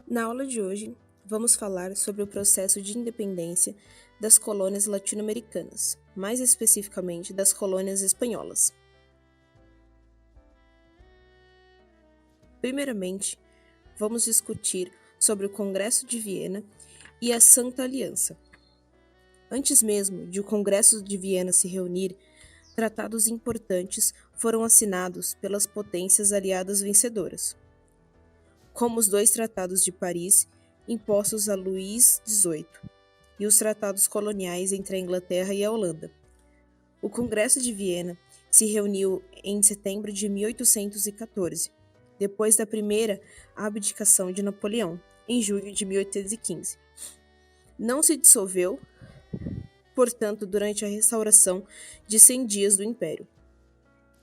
Na aula de hoje, vamos falar sobre o processo de independência das colônias latino-americanas, mais especificamente das colônias espanholas. Primeiramente, vamos discutir sobre o Congresso de Viena e a Santa Aliança. Antes mesmo de o Congresso de Viena se reunir, tratados importantes foram assinados pelas potências aliadas vencedoras, como os dois tratados de Paris, impostos a Luís XVIII, e os tratados coloniais entre a Inglaterra e a Holanda. O Congresso de Viena se reuniu em setembro de 1814, depois da primeira abdicação de Napoleão, em julho de 1815. Não se dissolveu, portanto, durante a restauração de 100 dias do Império.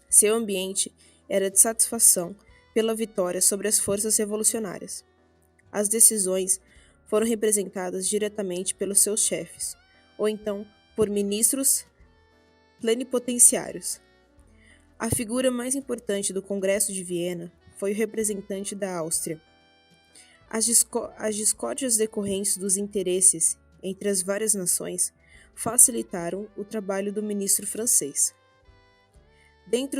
Seu ambiente era de satisfação pela vitória sobre as forças revolucionárias. As decisões foram representadas diretamente pelos seus chefes, ou então por ministros plenipotenciários. A figura mais importante do Congresso de Viena foi o representante da Áustria. As discórdias decorrentes dos interesses entre as várias nações facilitaram o trabalho do ministro francês. Dentre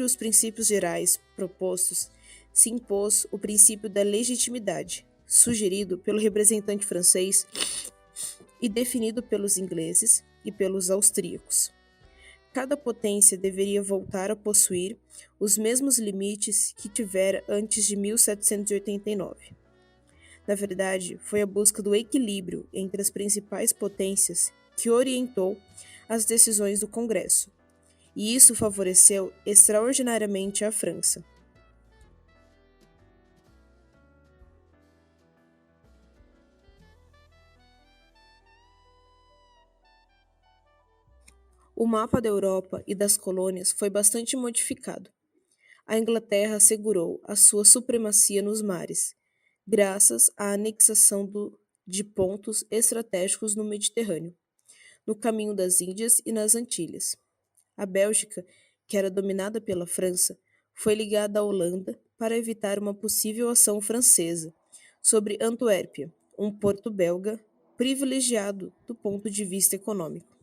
os princípios gerais propostos, se impôs o princípio da legitimidade, sugerido pelo representante francês e definido pelos ingleses e pelos austríacos. Cada potência deveria voltar a possuir os mesmos limites que tivera antes de 1789. Na verdade, foi a busca do equilíbrio entre as principais potências que orientou as decisões do Congresso, e isso favoreceu extraordinariamente a França. O mapa da Europa e das colônias foi bastante modificado. A Inglaterra assegurou a sua supremacia nos mares, graças à anexação de pontos estratégicos no Mediterrâneo, no caminho das Índias e nas Antilhas. A Bélgica, que era dominada pela França, foi ligada à Holanda para evitar uma possível ação francesa sobre Antuérpia, um porto belga privilegiado do ponto de vista econômico.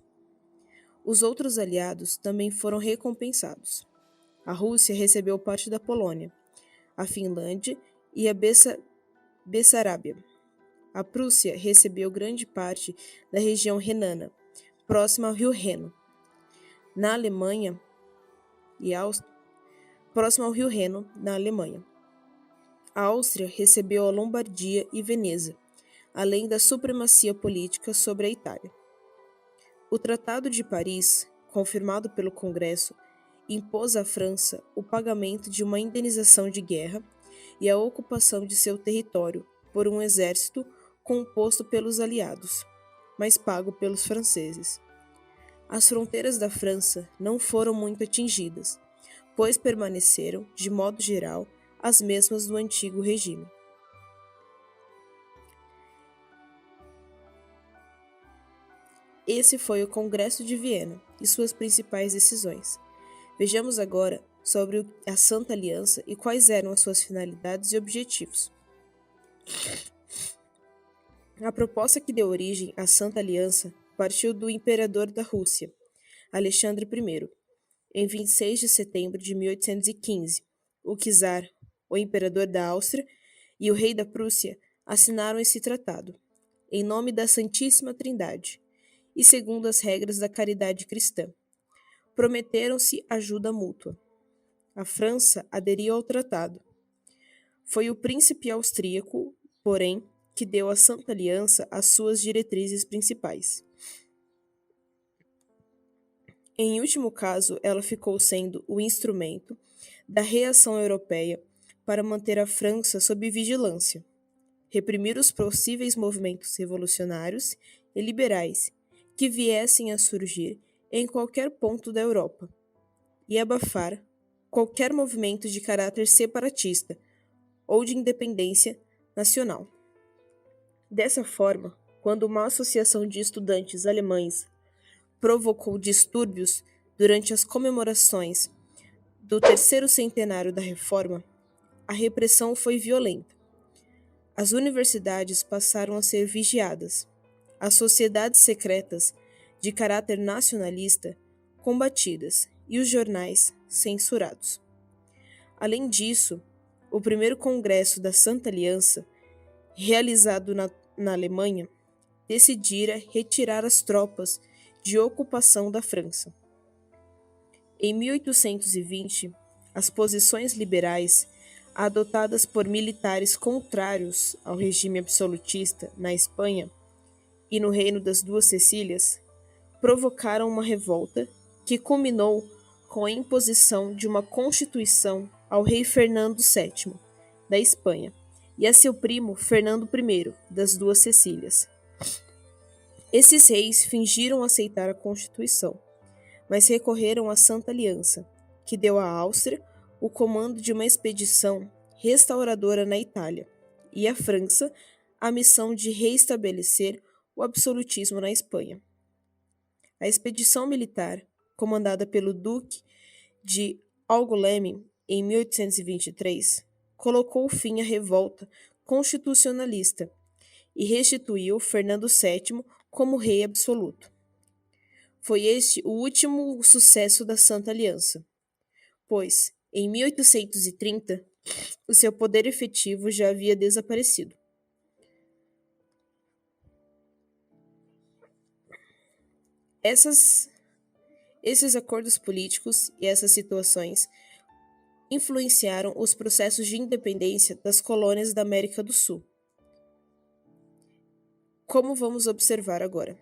Os outros aliados também foram recompensados. A Rússia recebeu parte da Polônia, a Finlândia e a Bessarábia. A Prússia recebeu grande parte da região renana, próxima ao rio Reno. Na Alemanha e próximo ao rio Reno, na Alemanha. A Áustria recebeu a Lombardia e Veneza, além da supremacia política sobre a Itália. O Tratado de Paris, confirmado pelo Congresso, impôs à França o pagamento de uma indenização de guerra e a ocupação de seu território por um exército composto pelos aliados, mas pago pelos franceses. As fronteiras da França não foram muito atingidas, pois permaneceram, de modo geral, as mesmas do antigo regime. Esse foi o Congresso de Viena e suas principais decisões. Vejamos agora sobre a Santa Aliança e quais eram as suas finalidades e objetivos. A proposta que deu origem à Santa Aliança partiu do imperador da Rússia, Alexandre I, em 26 de setembro de 1815. O czar, o imperador da Áustria e o rei da Prússia assinaram esse tratado, em nome da Santíssima Trindade e segundo as regras da caridade cristã. Prometeram-se ajuda mútua. A França aderiu ao tratado. Foi o príncipe austríaco, porém, que deu à Santa Aliança as suas diretrizes principais. Em último caso, ela ficou sendo o instrumento da reação europeia para manter a França sob vigilância, reprimir os possíveis movimentos revolucionários e liberais que viessem a surgir em qualquer ponto da Europa, e abafar qualquer movimento de caráter separatista ou de independência nacional. Dessa forma, quando uma associação de estudantes alemães provocou distúrbios durante as comemorações do terceiro centenário da Reforma, a repressão foi violenta. As universidades passaram a ser vigiadas, as sociedades secretas, de caráter nacionalista, combatidas e os jornais censurados. Além disso, o primeiro Congresso da Santa Aliança, realizado na Alemanha, decidira retirar as tropas de ocupação da França. Em 1820, as posições liberais, adotadas por militares contrários ao regime absolutista na Espanha e no Reino das Duas Sicílias, provocaram uma revolta que culminou com a imposição de uma constituição ao rei Fernando VII, da Espanha, e a seu primo Fernando I, das Duas Sicílias. Esses reis fingiram aceitar a constituição, mas recorreram à Santa Aliança, que deu à Áustria o comando de uma expedição restauradora na Itália, e à França a missão de reestabelecer o absolutismo na Espanha. A expedição militar, comandada pelo Duque de Angoulême em 1823, colocou fim à revolta constitucionalista e restituiu Fernando VII como rei absoluto. Foi este o último sucesso da Santa Aliança, pois, em 1830, o seu poder efetivo já havia desaparecido. Esses acordos políticos e essas situações influenciaram os processos de independência das colônias da América do Sul. Como vamos observar agora?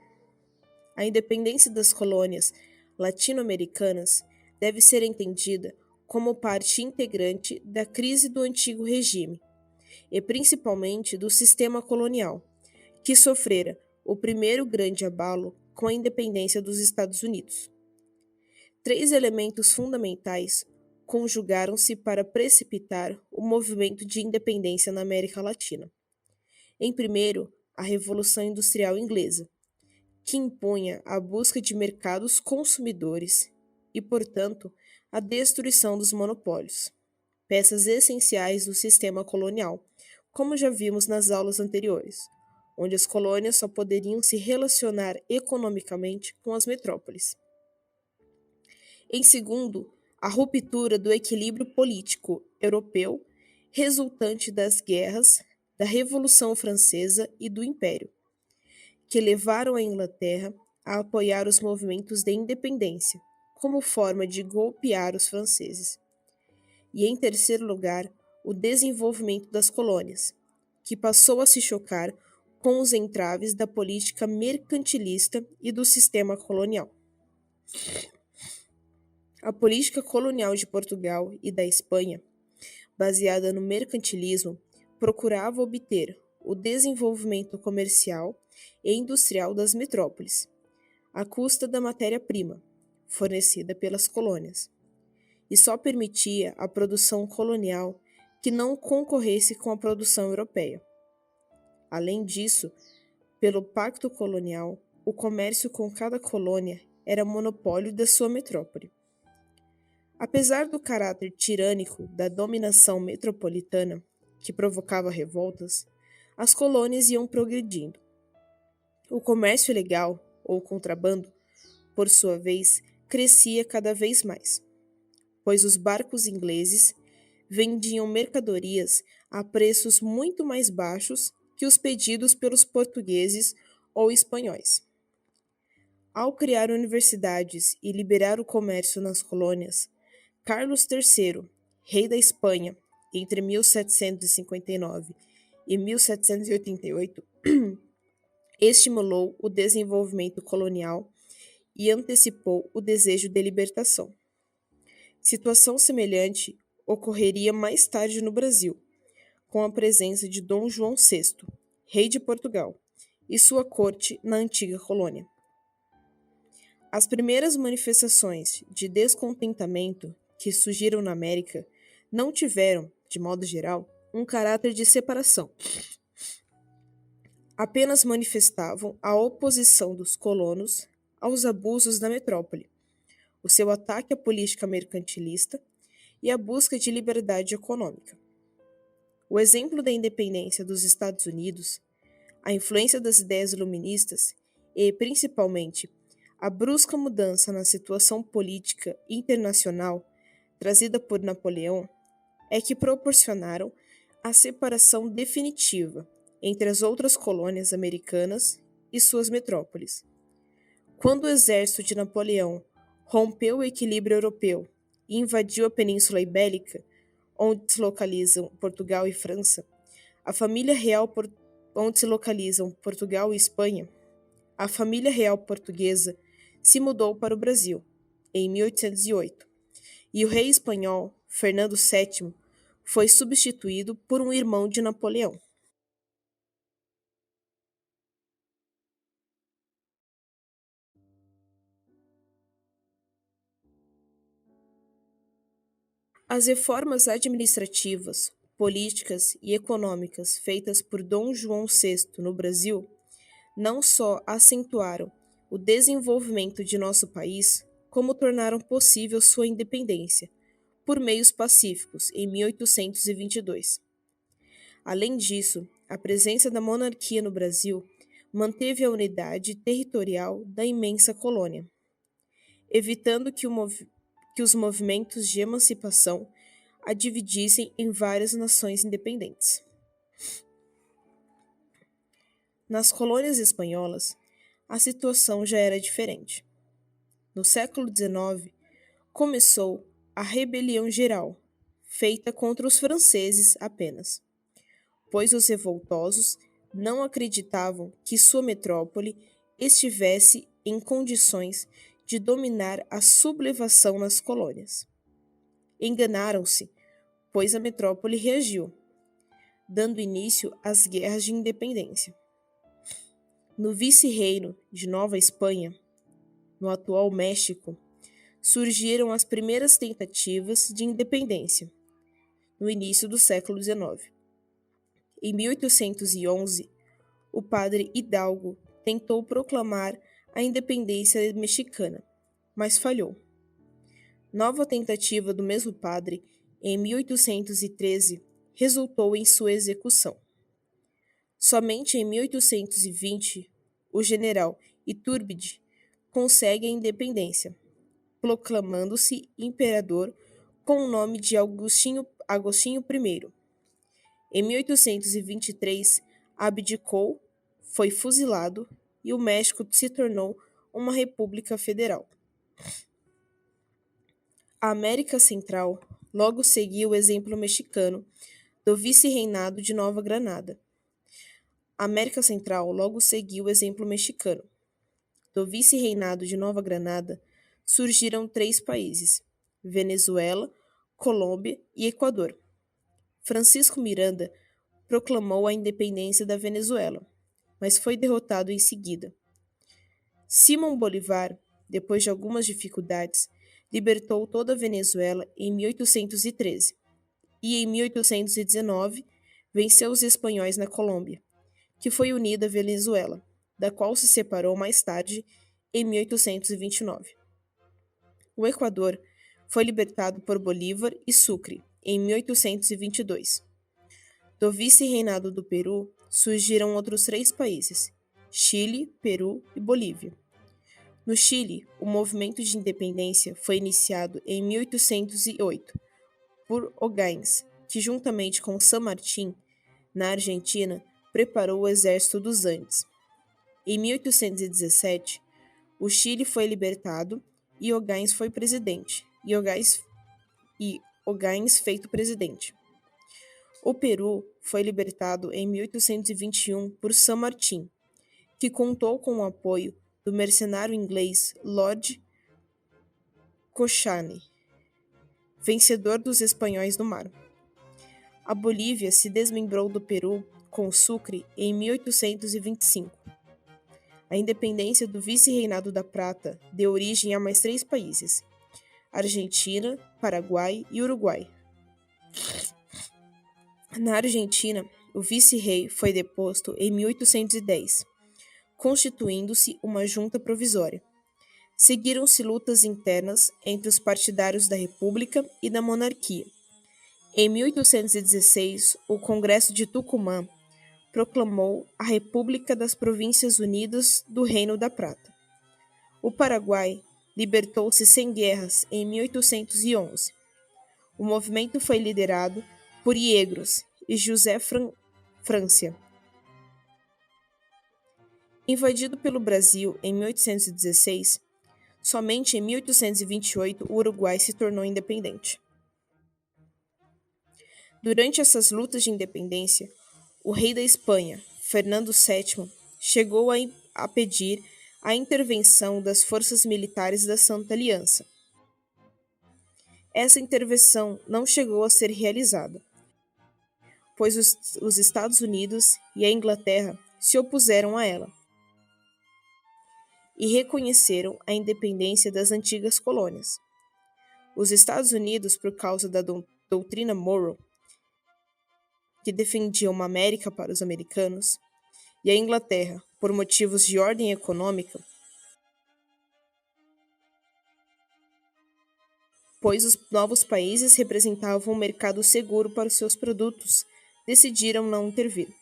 A independência das colônias latino-americanas deve ser entendida como parte integrante da crise do antigo regime, e principalmente do sistema colonial, que sofrera o primeiro grande abalo com a independência dos Estados Unidos. Três elementos fundamentais conjugaram-se para precipitar o movimento de independência na América Latina. Em primeiro, a Revolução Industrial Inglesa, que impunha a busca de mercados consumidores e, portanto, a destruição dos monopólios, peças essenciais do sistema colonial, como já vimos nas aulas anteriores, onde as colônias só poderiam se relacionar economicamente com as metrópoles. Em segundo, a ruptura do equilíbrio político europeu resultante das guerras, da Revolução Francesa e do Império, que levaram a Inglaterra a apoiar os movimentos de independência, como forma de golpear os franceses. E, em terceiro lugar, o desenvolvimento das colônias, que passou a se chocar com os entraves da política mercantilista e do sistema colonial. A política colonial de Portugal e da Espanha, baseada no mercantilismo, procurava obter o desenvolvimento comercial e industrial das metrópoles, à custa da matéria-prima, fornecida pelas colônias, e só permitia a produção colonial que não concorresse com a produção europeia. Além disso, pelo pacto colonial, o comércio com cada colônia era monopólio da sua metrópole. Apesar do caráter tirânico da dominação metropolitana, que provocava revoltas, as colônias iam progredindo. O comércio ilegal, ou contrabando, por sua vez, crescia cada vez mais, pois os barcos ingleses vendiam mercadorias a preços muito mais baixos que os pedidos pelos portugueses ou espanhóis. Ao criar universidades e liberar o comércio nas colônias, Carlos III, rei da Espanha, entre 1759 e 1788, estimulou o desenvolvimento colonial e antecipou o desejo de libertação. Situação semelhante ocorreria mais tarde no Brasil, com a presença de Dom João VI, rei de Portugal, e sua corte na antiga colônia. As primeiras manifestações de descontentamento que surgiram na América não tiveram, de modo geral, um caráter de separação. Apenas manifestavam a oposição dos colonos aos abusos da metrópole, o seu ataque à política mercantilista e a busca de liberdade econômica. O exemplo da independência dos Estados Unidos, a influência das ideias iluministas e, principalmente, a brusca mudança na situação política internacional trazida por Napoleão é que proporcionaram a separação definitiva entre as outras colônias americanas e suas metrópoles. Quando o exército de Napoleão rompeu o equilíbrio europeu e invadiu a Península Ibérica, onde se localizam Portugal e França, a família real onde se localizam Portugal e Espanha, a família real portuguesa se mudou para o Brasil em 1808, e o rei espanhol Fernando VII foi substituído por um irmão de Napoleão. As reformas administrativas, políticas e econômicas feitas por Dom João VI no Brasil não só acentuaram o desenvolvimento de nosso país, como tornaram possível sua independência, por meios pacíficos, em 1822. Além disso, a presença da monarquia no Brasil manteve a unidade territorial da imensa colônia, evitando que os movimentos de emancipação a dividissem em várias nações independentes. Nas colônias espanholas, a situação já era diferente. No século XIX, começou a rebelião geral, feita contra os franceses apenas, pois os revoltosos não acreditavam que sua metrópole estivesse em condições de dominar a sublevação nas colônias. Enganaram-se, pois a metrópole reagiu, dando início às guerras de independência. No vice-reino de Nova Espanha, no atual México, surgiram as primeiras tentativas de independência, no início do século XIX. Em 1811, o padre Hidalgo tentou proclamar a independência mexicana, mas falhou. Nova tentativa do mesmo padre, em 1813, resultou em sua execução. Somente em 1820, o general Iturbide consegue a independência, proclamando-se imperador com o nome de Agostinho I. Em 1823, abdicou, foi fuzilado e o México se tornou uma república federal. A América Central logo seguiu o exemplo mexicano do vice-reinado de Nova Granada. A América Central logo seguiu o exemplo mexicano. Do vice-reinado de Nova Granada surgiram 3 países: Venezuela, Colômbia e Equador. Francisco Miranda proclamou a independência da Venezuela, mas foi derrotado em seguida. Simão Bolívar, depois de algumas dificuldades, libertou toda a Venezuela em 1813 e, em 1819, venceu os espanhóis na Colômbia, que foi unida à Venezuela, da qual se separou mais tarde, em 1829. O Equador foi libertado por Bolívar e Sucre, em 1822. Do vice-reinado do Peru surgiram outros 3 países: Chile, Peru e Bolívia. No Chile, o movimento de independência foi iniciado em 1808 por O'Higgins, que, juntamente com San Martín, na Argentina, preparou o Exército dos Andes. Em 1817, o Chile foi libertado e O'Higgins foi presidente, e O'Higgins feito presidente. O Peru foi libertado em 1821 por San Martín, que contou com o apoio do mercenário inglês Lord Cochrane, vencedor dos espanhóis no mar. A Bolívia se desmembrou do Peru com Sucre em 1825. A independência do vice-reinado da Prata deu origem a mais 3 países: Argentina, Paraguai e Uruguai. Na Argentina, o vice-rei foi deposto em 1810, constituindo-se uma junta provisória. Seguiram-se lutas internas entre os partidários da República e da monarquia, Em 1816, o Congresso de Tucumã proclamou a República das Províncias Unidas do Reino da Prata. O Paraguai libertou-se sem guerras em 1811. O movimento foi liderado por Yegros e José Francia. Invadido pelo Brasil em 1816, somente em 1828 o Uruguai se tornou independente. Durante essas lutas de independência, o rei da Espanha, Fernando VII, chegou a pedir a intervenção das forças militares da Santa Aliança. Essa intervenção não chegou a ser realizada, pois os Estados Unidos e a Inglaterra se opuseram a ela e reconheceram a independência das antigas colônias. Os Estados Unidos, por causa da doutrina Monroe, que defendia uma América para os americanos, e a Inglaterra, por motivos de ordem econômica, pois os novos países representavam um mercado seguro para os seus produtos, decidiram não intervir.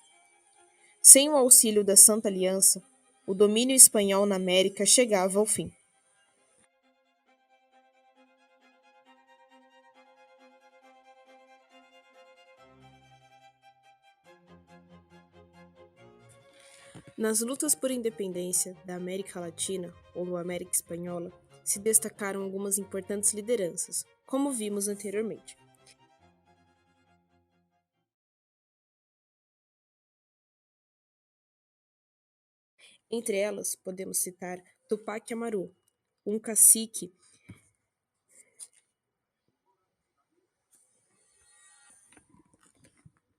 Sem o auxílio da Santa Aliança, o domínio espanhol na América chegava ao fim. Nas lutas por independência da América Latina, ou América Espanhola, se destacaram algumas importantes lideranças, como vimos anteriormente. Entre elas, podemos citar Tupac Amaru, um cacique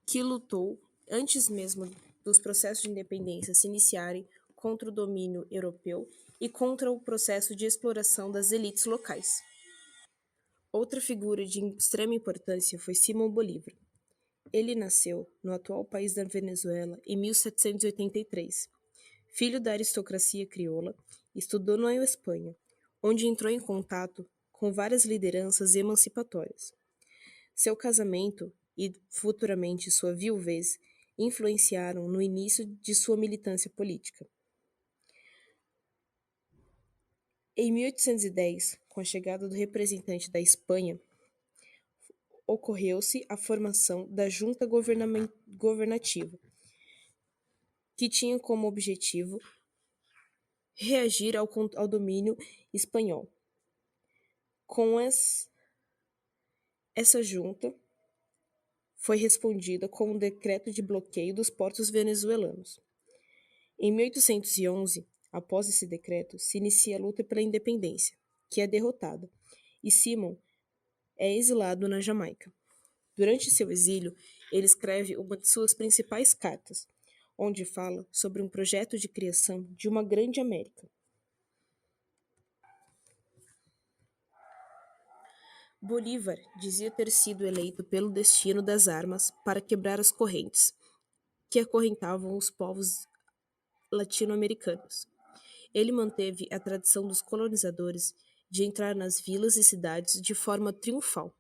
que lutou antes mesmo dos processos de independência se iniciarem contra o domínio europeu e contra o processo de exploração das elites locais. Outra figura de extrema importância foi Simão Bolívar. Ele nasceu no atual país da Venezuela em 1783. Filho da aristocracia crioula, estudou na Espanha, onde entrou em contato com várias lideranças emancipatórias. Seu casamento e, futuramente, sua viuvez influenciaram no início de sua militância política. Em 1810, com a chegada do representante da Espanha, ocorreu-se a formação da Junta Governativa, que tinha como objetivo reagir ao domínio espanhol. Com essa junta, foi respondida com um decreto de bloqueio dos portos venezuelanos. Em 1811, após esse decreto, se inicia a luta pela independência, que é derrotada, e Simon é exilado na Jamaica. Durante seu exílio, ele escreve uma de suas principais cartas, onde fala sobre um projeto de criação de uma grande América. Bolívar dizia ter sido eleito pelo destino das armas para quebrar as correntes que acorrentavam os povos latino-americanos. Ele manteve a tradição dos colonizadores de entrar nas vilas e cidades de forma triunfal.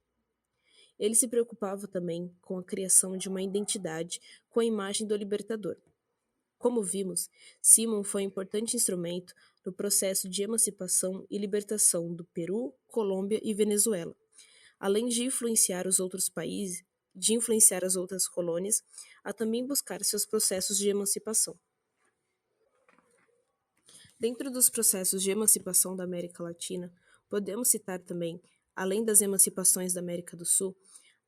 Ele se preocupava também com a criação de uma identidade com a imagem do libertador. Como vimos, Simon foi um importante instrumento no processo de emancipação e libertação do Peru, Colômbia e Venezuela, além de influenciar os outros países, de influenciar as outras colônias, a também buscar seus processos de emancipação. Dentro dos processos de emancipação da América Latina, podemos citar também, além das emancipações da América do Sul,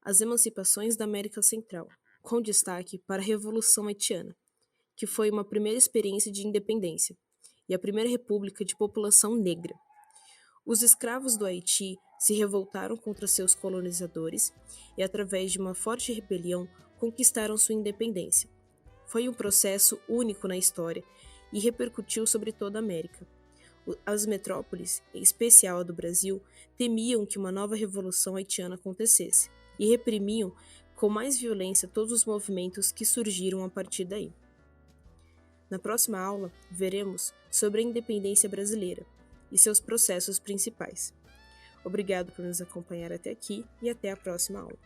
as emancipações da América Central, com destaque para a Revolução Haitiana, que foi uma primeira experiência de independência e a primeira república de população negra. Os escravos do Haiti se revoltaram contra seus colonizadores e, através de uma forte rebelião, conquistaram sua independência. Foi um processo único na história e repercutiu sobre toda a América. As metrópoles, em especial a do Brasil, temiam que uma nova revolução haitiana acontecesse e reprimiam com mais violência todos os movimentos que surgiram a partir daí. Na próxima aula, veremos sobre a independência brasileira e seus processos principais. Obrigado por nos acompanhar até aqui e até a próxima aula.